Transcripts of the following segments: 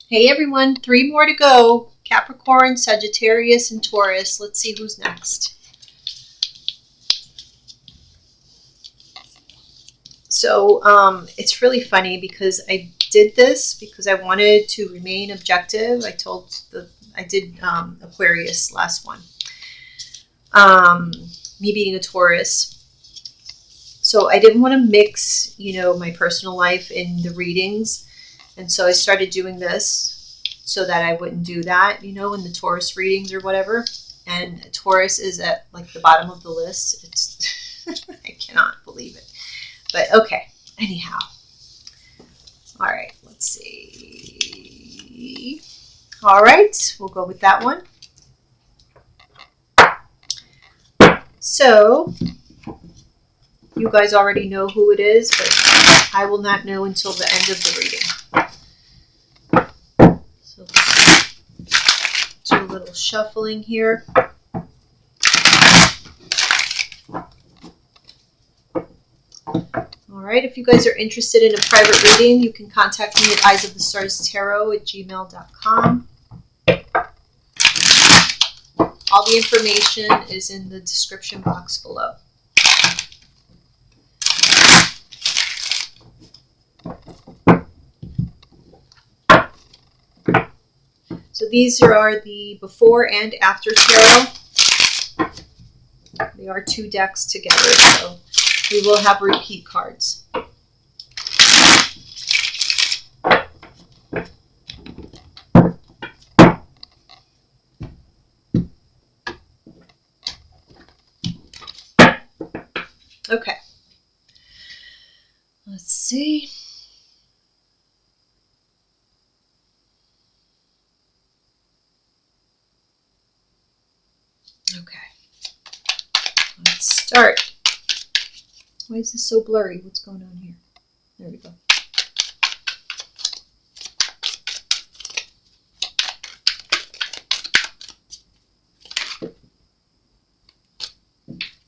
Hey everyone, 3 more to go. Capricorn, Sagittarius, and Taurus. Let's see who's next. So it's really funny because I did this because I wanted to remain objective. I did Aquarius last one. Me being a Taurus. So I didn't want to mix, my personal life in the readings. And so I started doing this so that I wouldn't do that, in the Taurus readings or whatever. And Taurus is at like the bottom of the list. It's I cannot believe it. But okay, anyhow. All right, let's see. All right, we'll go with that one. So, you guys already know who it is, but I will not know until the end of the reading. So, do a little shuffling here. All right, if you guys are interested in a private reading, you can contact me at eyesofthestarstarot@gmail.com. All the information is in the description box below. So these are the before and after tarot. They are 2 decks together, so we will have repeat cards. Okay. Let's see. Okay. Let's start. Why is this so blurry? What's going on here? There we go.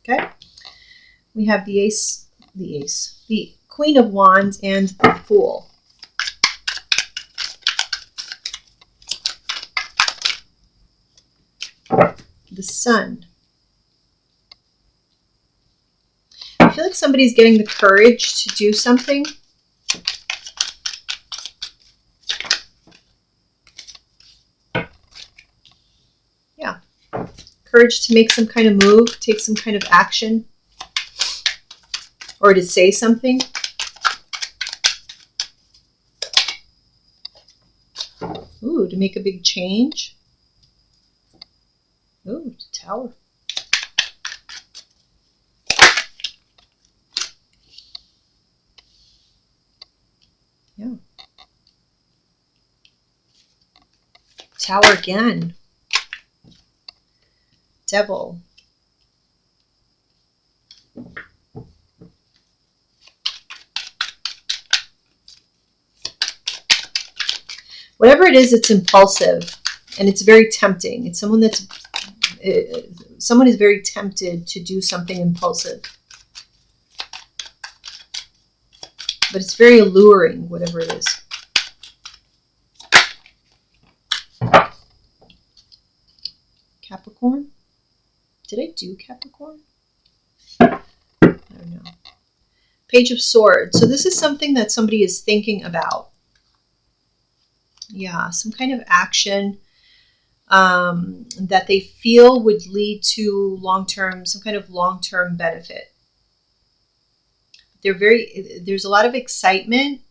Okay. We have the Queen of Wands, and the Fool. The Sun. I feel like somebody's getting the courage to do something. Yeah. Courage to make some kind of move, take some kind of action, or to say something. Ooh, to make a big change. Ooh, the Tower. Yeah. Tower again. Devil. Whatever it is, it's impulsive and it's very tempting. It's someone is very tempted to do something impulsive. But it's very alluring, whatever it is. Capricorn? Did I do Capricorn? I don't know. Page of Swords. So this is something that somebody is thinking about. Yeah, some kind of action that they feel would lead to some kind of long-term benefit. There's a lot of excitement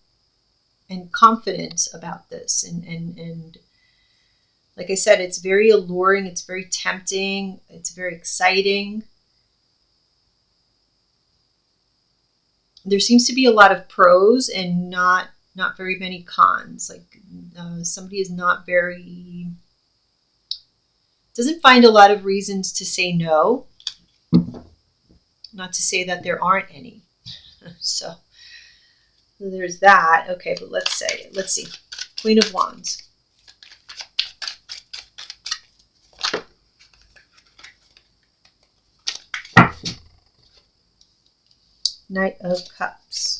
and confidence about this. And like I said, it's very alluring. It's very tempting. It's very exciting. There seems to be a lot of pros and not very many cons. Like somebody is doesn't find a lot of reasons to say no. Not to say that there aren't any. So there's that. Okay, but let's see. Queen of Wands. Knight of Cups.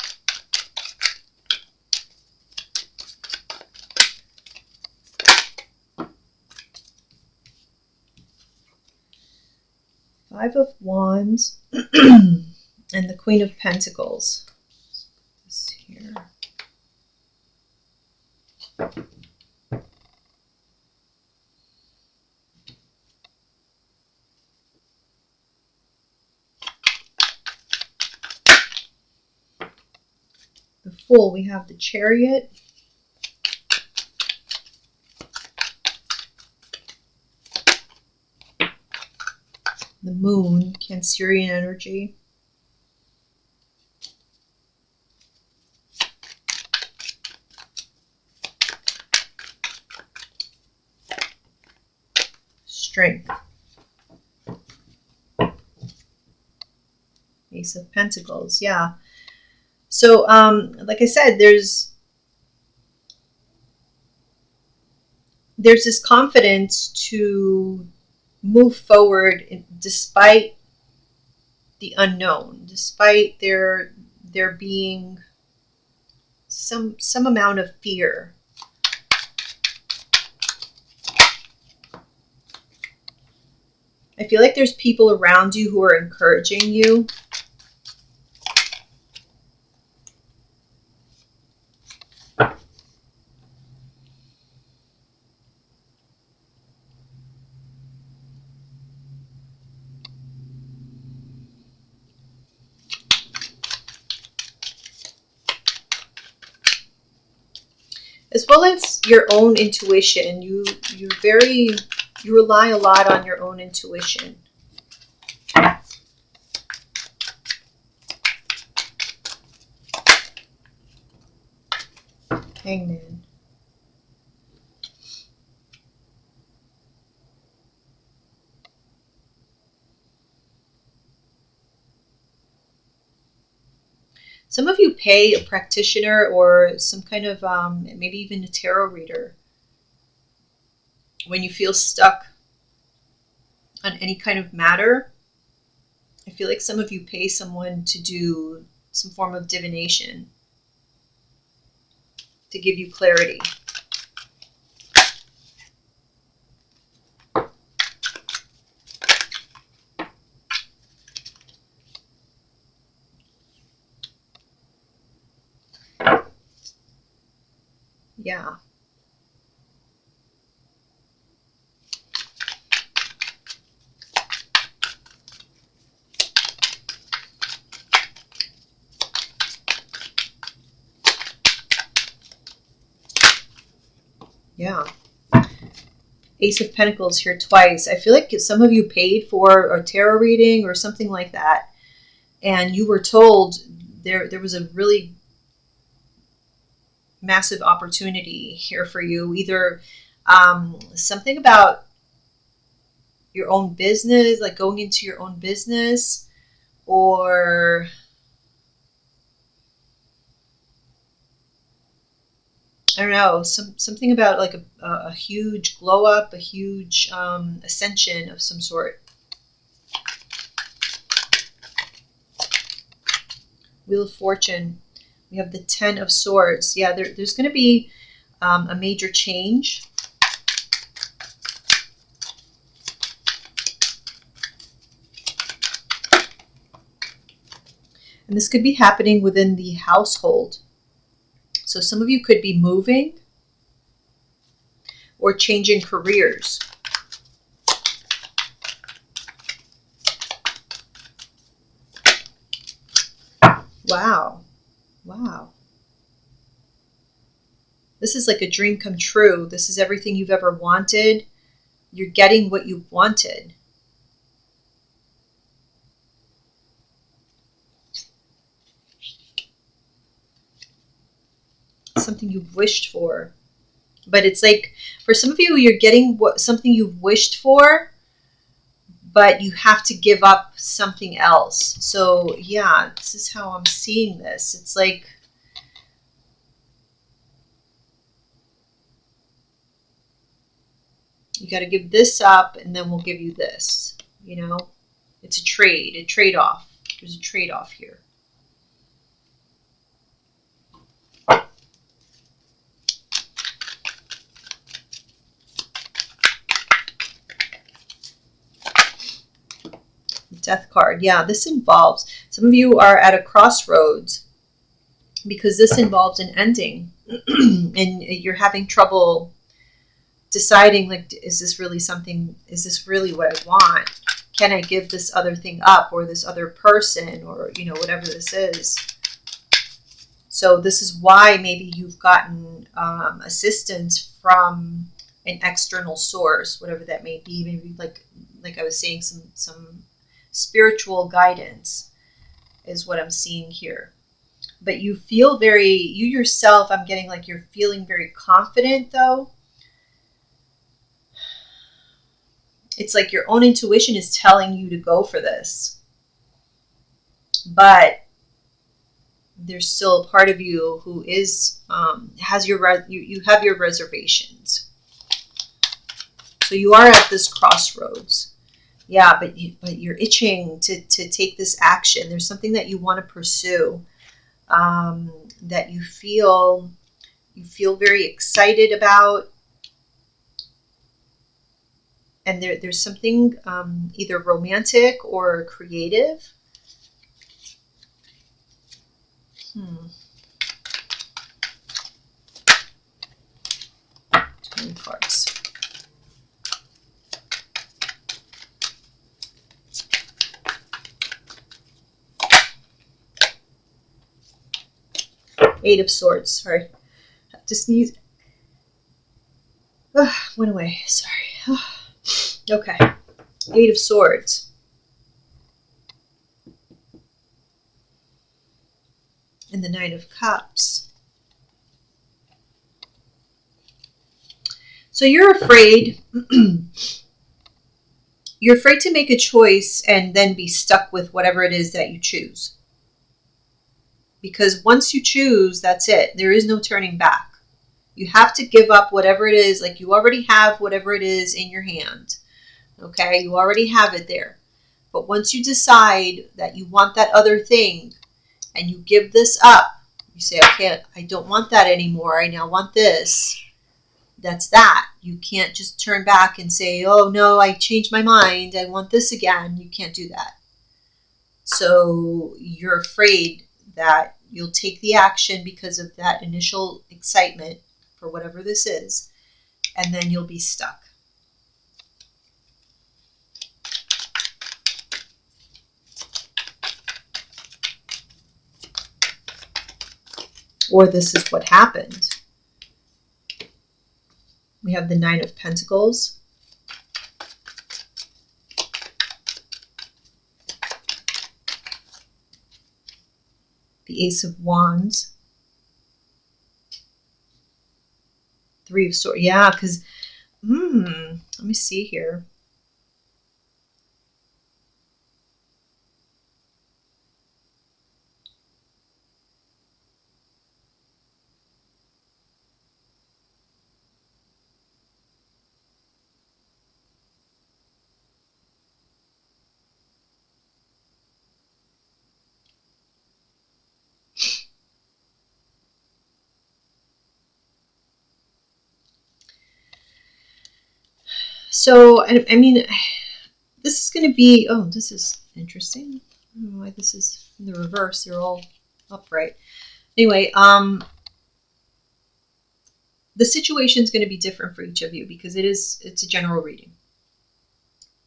Five of Wands and the Queen of Pentacles. This here. The Fool, we have the Chariot. The Moon, Cancerian energy. Strength. Ace of Pentacles, yeah. So, like I said, there's this confidence to move forward despite the unknown, despite there being some amount of fear. I feel like there's people around you who are encouraging you. As well as your own intuition. You rely a lot on your own intuition. Hangman. Some of you pay a practitioner or some kind of, maybe even a tarot reader when you feel stuck on any kind of matter. I feel like some of you pay someone to do some form of divination to give you clarity. Yeah. Yeah. Ace of Pentacles here twice. I feel like some of you paid for a tarot reading or something like that, and you were told there was a really massive opportunity here for you. Either something about your own business, like going into your own business, or I don't know, something about like a huge glow up, a huge ascension of some sort. Wheel of Fortune. We have the Ten of Swords. Yeah, there's going to be a major change. And this could be happening within the household. So some of you could be moving or changing careers. Wow. Wow. This is like a dream come true. This is everything you've ever wanted. You're getting what you wanted. Something you've wished for. But it's like, for some of you, you're getting something you've wished for, but you have to give up something else. So yeah, this is how I'm seeing this. It's like, you got to give this up and then we'll give you this. You know, it's a trade-off. There's a trade-off here. Death card. Yeah, this involves, some of you are at a crossroads because this involves an ending. And you're having trouble deciding, like, is this really something, is this really what I want? Can I give this other thing up, or this other person, or, you know, whatever this is? So this is why maybe you've gotten assistance from an external source, whatever that may be. Maybe like I was saying, some spiritual guidance is what I'm seeing here. But you feel very, you yourself, I'm getting like you're feeling very confident though. It's like your own intuition is telling you to go for this. But there's still a part of you who is, has you have your reservations. So you are at this crossroads. Yeah, but you're itching to take this action. There's something that you want to pursue, that you feel very excited about. And there's something either romantic or creative. 20 cards. Eight of Swords. Sorry. Just sneeze. Went away. Sorry. Okay. Eight of Swords. And the Nine of Cups. So you're afraid. You're afraid to make a choice and then be stuck with whatever it is that you choose. Because once you choose, that's it. There is no turning back. You have to give up whatever it is. Like, you already have whatever it is in your hand. Okay? You already have it there. But once you decide that you want that other thing and you give this up, you say, okay, I don't want that anymore. I now want this. That's that. You can't just turn back and say, oh no, I changed my mind. I want this again. You can't do that. So you're afraid that you'll take the action because of that initial excitement for whatever this is, and then you'll be stuck. Or this is what happened. We have the Nine of Pentacles. The Ace of Wands. Three of Swords. Yeah, because, let me see here. So, I mean, this is going to be, oh, this is interesting. I don't know why this is in the reverse. They're all upright. Anyway, the situation is going to be different for each of you because it's a general reading.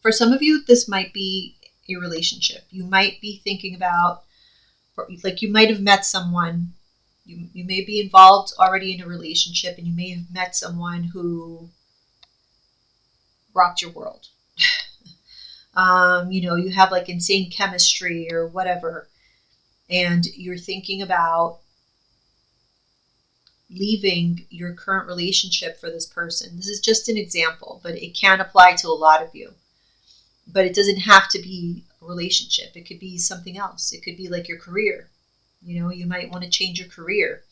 For some of you, this might be a relationship. You might be thinking about, or like you might have met someone. You may be involved already in a relationship, and you may have met someone who rocked your world. You know, you have like insane chemistry or whatever, and you're thinking about leaving your current relationship for this person. This is just an example, but it can apply to a lot of you. But it doesn't have to be a relationship. It could be something else. It could be like your career. You know, you might want to change your career.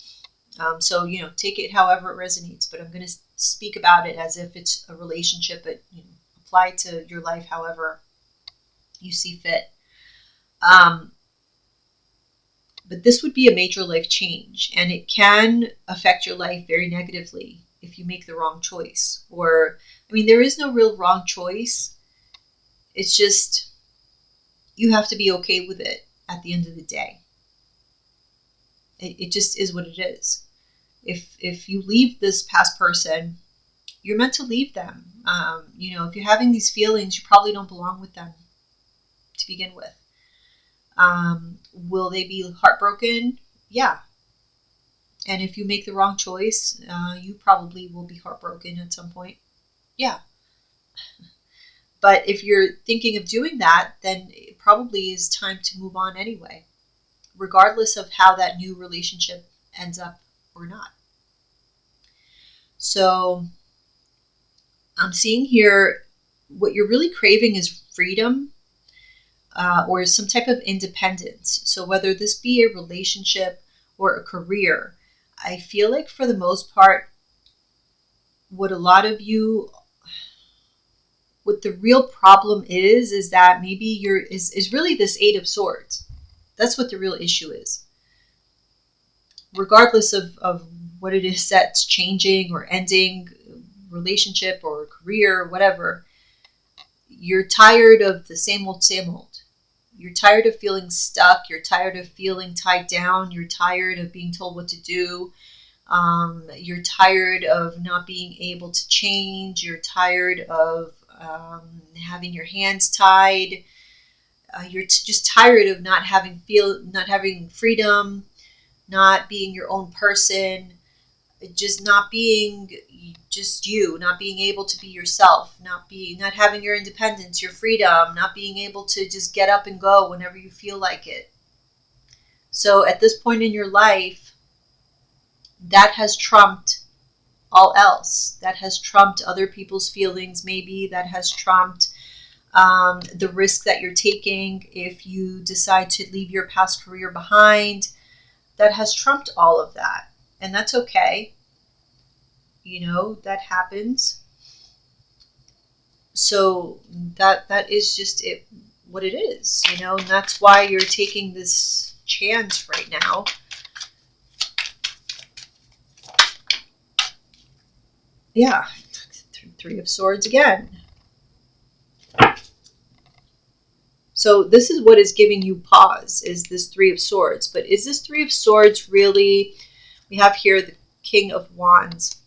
So, you know, take it however it resonates, but I'm going to speak about it as if it's a relationship, but, you know, apply to your life however you see fit. But this would be a major life change, and it can affect your life very negatively if you make the wrong choice. Or, I mean, there is no real wrong choice. It's just you have to be okay with it at the end of the day. It just is what it is. If you leave this past person, you're meant to leave them. If you're having these feelings, you probably don't belong with them to begin with. Will they be heartbroken? Yeah. And if you make the wrong choice, you probably will be heartbroken at some point. Yeah. But if you're thinking of doing that, then it probably is time to move on anyway, regardless of how that new relationship ends up or not. So I'm seeing here what you're really craving is freedom, or some type of independence. So whether this be a relationship or a career, I feel like for the most part, what the real problem is that maybe is really this Eight of Swords. That's what the real issue is. Regardless of what it is that's changing or ending, relationship or career or whatever, you're tired of the same old, same old. You're tired of feeling stuck. You're tired of feeling tied down. You're tired of being told what to do. You're tired of not being able to change. You're tired of having your hands tied. You're just tired of not having freedom, not being your own person, just not being just you, not being able to be yourself, not having your independence, your freedom, not being able to just get up and go whenever you feel like it. So at this point in your life, that has trumped all else. That has trumped other people's feelings, maybe. That has trumped the risk that you're taking if you decide to leave your past career behind. That has trumped all of that. And that's okay. That happens. So that is just it, what it is, and that's why you're taking this chance right now. Yeah, Three of Swords again. So this is what is giving you pause, is this Three of Swords. But is this Three of Swords really, we have here the King of Wands,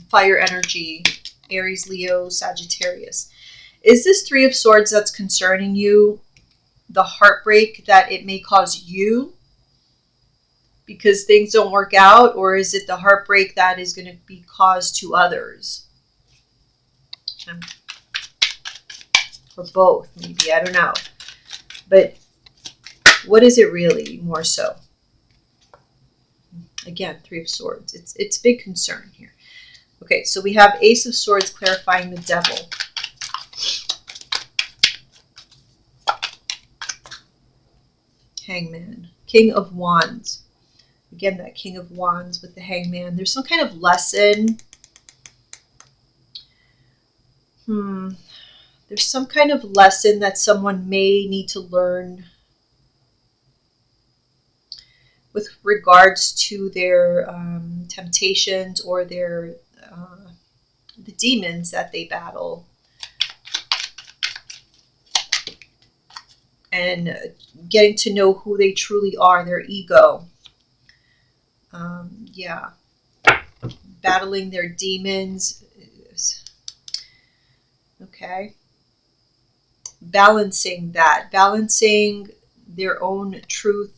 fire energy, Aries, Leo, Sagittarius. Is this Three of Swords that's concerning you the heartbreak that it may cause you because things don't work out, or is it the heartbreak that is going to be caused to others? Or both, maybe, I don't know. But what is it really, more so? Again, Three of Swords. It's big concern here. Okay, so we have Ace of Swords clarifying the Devil. Hangman. King of Wands. Again, that King of Wands with the Hangman. There's some kind of lesson. There's some kind of lesson that someone may need to learn with regards to their temptations or their the demons that they battle. And getting to know who they truly are, their ego. Yeah. Battling their demons. Okay. Balancing that. Balancing their own truth.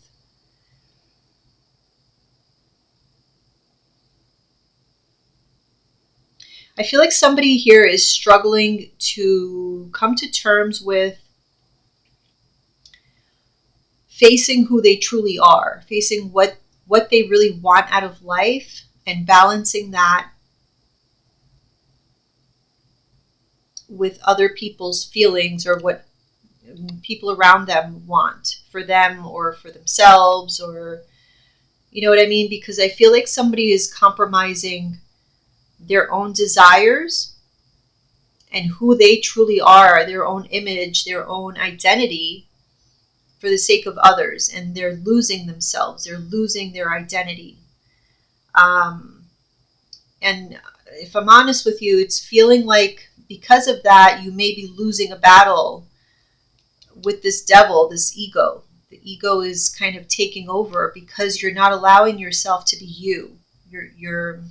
I feel like somebody here is struggling to come to terms with facing who they truly are, facing what they really want out of life, and balancing that with other people's feelings or what people around them want for them or for themselves, or you know what I mean? Because I feel like somebody is compromising their own desires and who they truly are, their own image, their own identity, for the sake of others, and they're losing themselves. They're losing their identity. And if I'm honest with you, it's feeling like because of that, you may be losing a battle with this devil, this ego. The ego is kind of taking over because you're not allowing yourself to be you. You're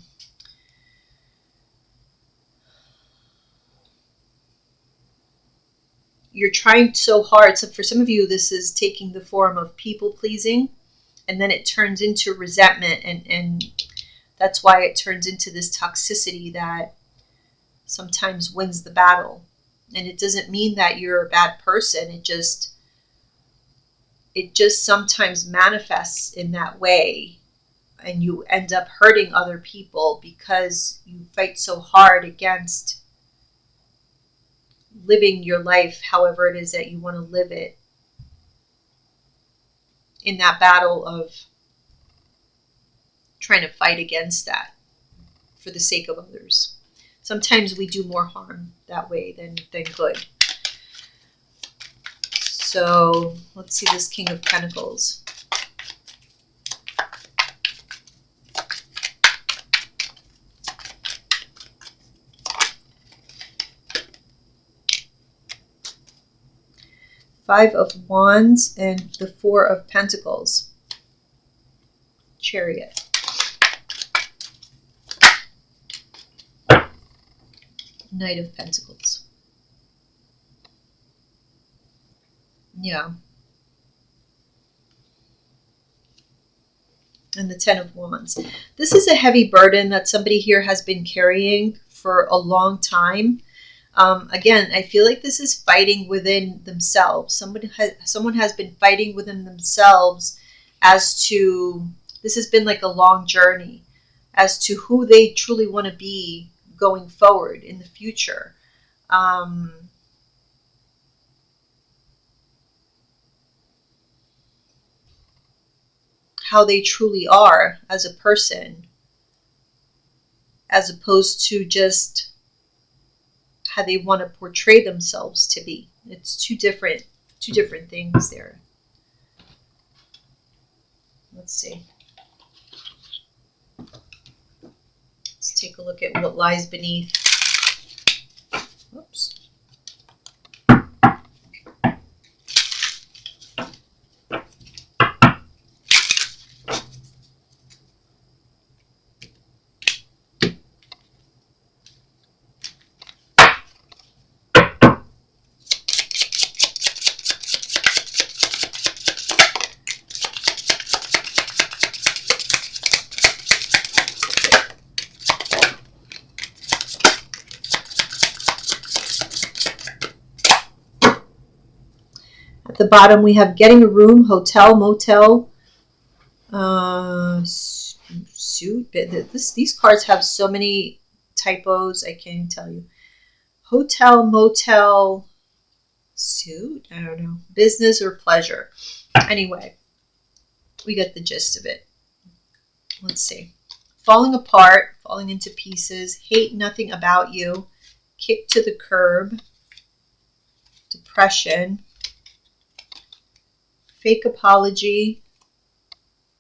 trying so hard. So for some of you, this is taking the form of people pleasing, and then it turns into resentment, and that's why it turns into this toxicity that sometimes wins the battle. And it doesn't mean that you're a bad person. It just sometimes manifests in that way, and you end up hurting other people because you fight so hard against living your life however it is that you want to live it, in that battle of trying to fight against that for the sake of others. Sometimes we do more harm that way than good. So let's see this King of Pentacles. Five of Wands and the Four of Pentacles. Chariot. Knight of Pentacles. Yeah. And the Ten of Wands. This is a heavy burden that somebody here has been carrying for a long time. Again, I feel like this is fighting within themselves. Someone has been fighting within themselves as to, this has been like a long journey as to who they truly want to be going forward in the future. How they truly are as a person, as opposed to just how they want to portray themselves to be. It's two different things there. Let's see. Let's take a look at what lies beneath. Oops. At the bottom, we have getting a room, hotel, motel, suit. These cards have so many typos, I can't even tell you. Hotel, motel, suit, I don't know. Business or pleasure. Anyway, we get the gist of it. Let's see. Falling apart, falling into pieces, hate nothing about you, kicked to the curb, depression, fake apology,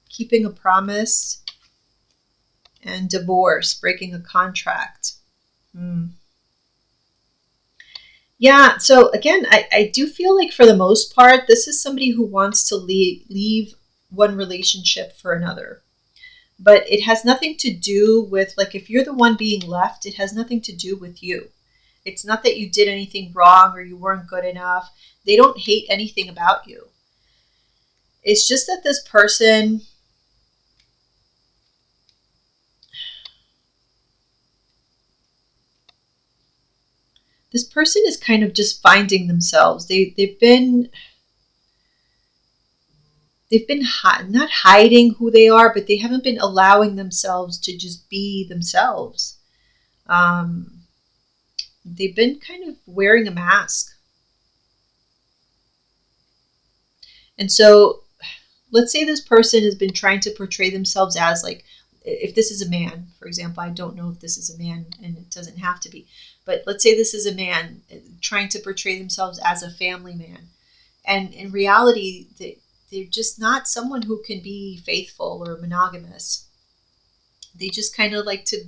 keeping a promise, and divorce, breaking a contract. Yeah, so again, I do feel like for the most part, this is somebody who wants to leave one relationship for another. But it has nothing to do with, like, if you're the one being left, it has nothing to do with you. It's not that you did anything wrong or you weren't good enough. They don't hate anything about you. It's just that this person, is kind of just finding themselves. They've been not hiding who they are, but they haven't been allowing themselves to just be themselves. They've been kind of wearing a mask. And so let's say this person has been trying to portray themselves as, like, if this is a man, for example, I don't know if this is a man and it doesn't have to be, but let's say this is a man trying to portray themselves as a family man. And in reality, they're just not someone who can be faithful or monogamous. They just kind of like to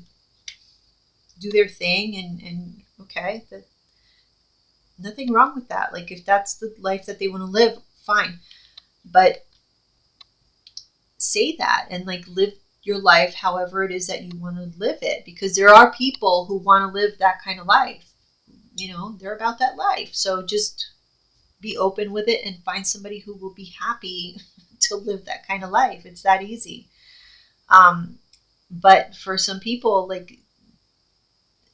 do their thing and okay, nothing wrong with that. Like, if that's the life that they want to live, fine. But say that and like live your life however it is that you want to live it, because there are people who want to live that kind of life. You know, they're about that life. So just be open with it and find somebody who will be happy to live that kind of life. It's that easy. But for some people, like,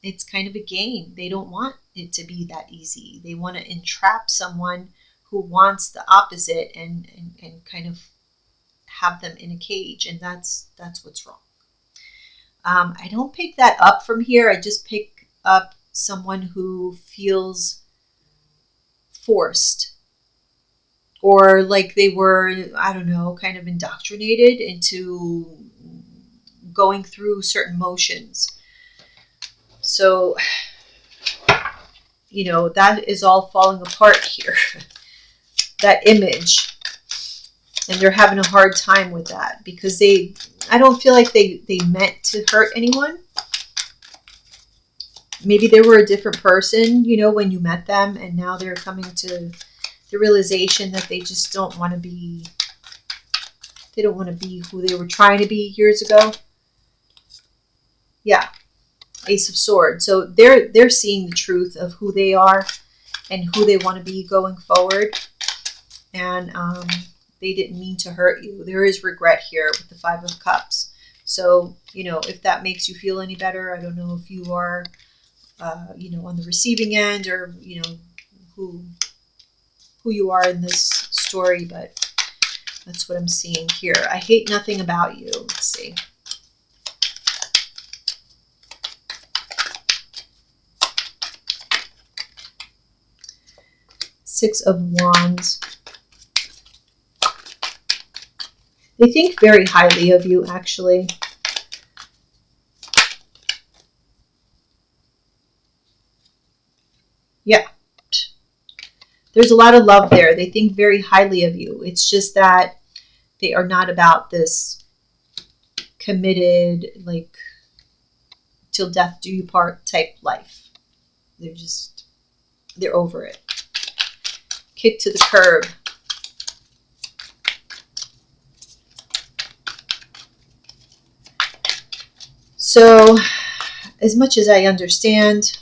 it's kind of a game. They don't want it to be that easy. They want to entrap someone who wants the opposite and kind of have them in a cage. And that's what's wrong. I don't pick that up from here. I just pick up someone who feels forced, or like they were, I don't know, kind of indoctrinated into going through certain motions. So, you know, that is all falling apart here. That image. And they're having a hard time with that because I don't feel like they meant to hurt anyone. Maybe they were a different person, you know, when you met them, and now they're coming to the realization that they just don't want to be who they were trying to be years ago. Yeah. Ace of Swords. So they're seeing the truth of who they are and who they want to be going forward. And they didn't mean to hurt you. There is regret here with the Five of Cups. So, you know, if that makes you feel any better, I don't know if you are, you know, on the receiving end, or, you know, who you are in this story, but that's what I'm seeing here. I hate nothing about you. Let's see. Six of Wands. They think very highly of you, actually. Yeah. There's a lot of love there. They think very highly of you. It's just that they are not about this committed, like, till death do you part type life. They're over it. Kick to the curb. So, as much as I understand,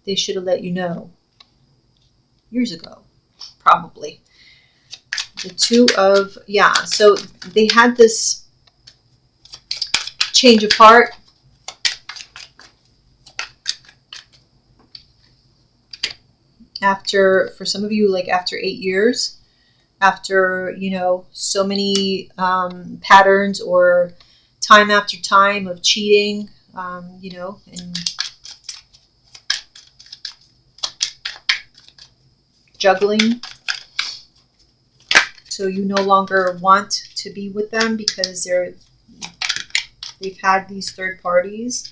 they should have let you know years ago, probably. The Two of, yeah, so they had this change of heart. After, for some of you, like after 8 years, after, you know, so many patterns or time after time of cheating, you know, and juggling. So you no longer want to be with them because they've had these third parties.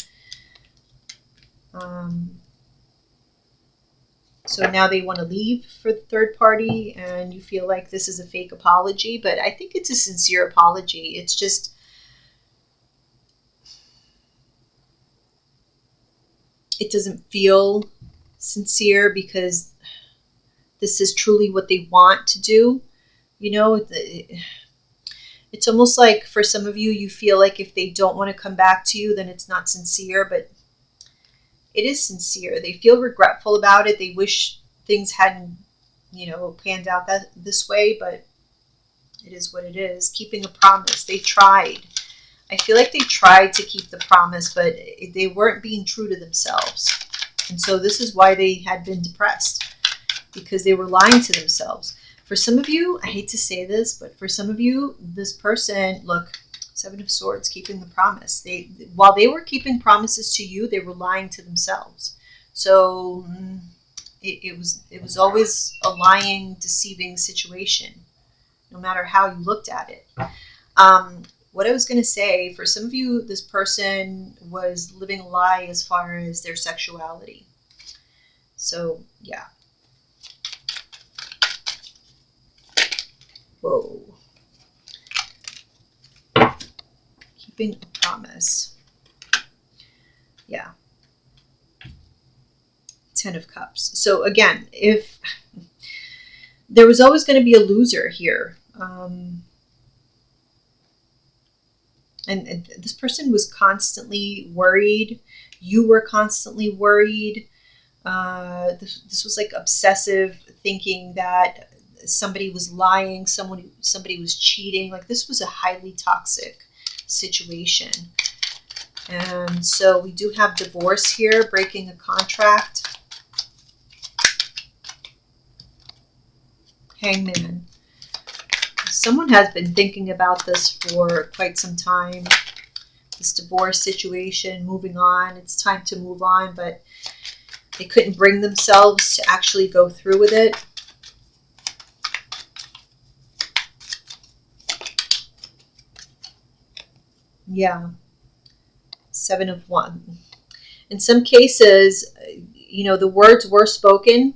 So now they want to leave for the third party, and you feel like this is a fake apology, but I think it's a sincere apology. It's just, it doesn't feel sincere because this is truly what they want to do. You know, it's almost like for some of you, you feel like if they don't want to come back to you, then it's not sincere, but it is sincere. They feel regretful about it. They wish things hadn't, you know, panned out this way, but it is what it is. Keeping a promise. They tried. I feel like they tried to keep the promise, but they weren't being true to themselves. And so this is why they had been depressed, because they were lying to themselves. For some of you, I hate to say this, but for some of you, this person, look, Seven of Swords, keeping the promise. While they were keeping promises to you, they were lying to themselves. So it was always a lying, deceiving situation, no matter how you looked at it. What I was going to say, for some of you, this person was living a lie as far as their sexuality. So, yeah. Whoa. Keeping a promise. Yeah. Ten of Cups. So again, if there was always going to be a loser here. And this person was constantly worried. You were constantly worried. This was like obsessive thinking that somebody was lying, somebody was cheating. Like this was a highly toxic situation. And so we do have divorce here, breaking a contract. Hangman. Someone has been thinking about this for quite some time. This divorce situation, moving on. It's time to move on, but they couldn't bring themselves to actually go through with it. Yeah. Seven of Wands. In some cases, you know, the words were spoken.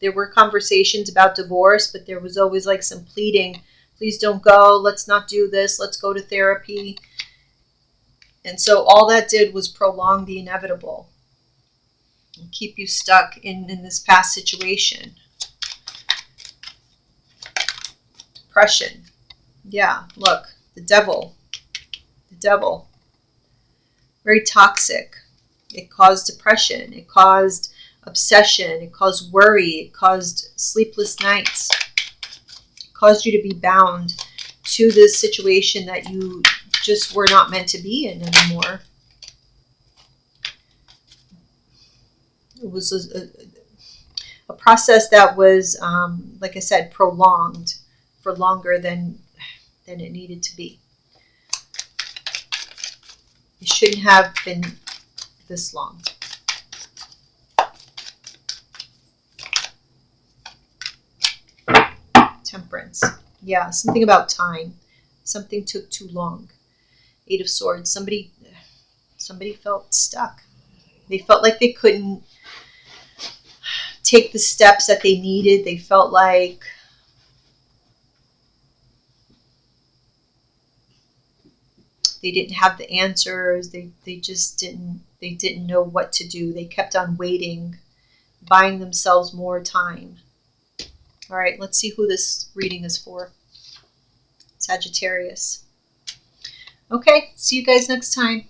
There were conversations about divorce, but there was always like some pleading. Please don't go. Let's not do this. Let's go to therapy. And so all that did was prolong the inevitable and keep you stuck in this past situation. Depression. Yeah, look, the devil. The devil. Very toxic. It caused depression. It caused obsession. It caused worry. It caused sleepless nights. It caused you to be bound to this situation that you just were not meant to be in anymore. It was a process that was, like I said, prolonged for longer than it needed to be. It shouldn't have been this long. Temperance. Yeah, something about time. Something took too long. Eight of Swords. Somebody felt stuck. They felt like they couldn't take the steps that they needed. They felt like they didn't have the answers. They just didn't know what to do. They kept on waiting, buying themselves more time. All right, let's see who this reading is for. Sagittarius. Okay, see you guys next time.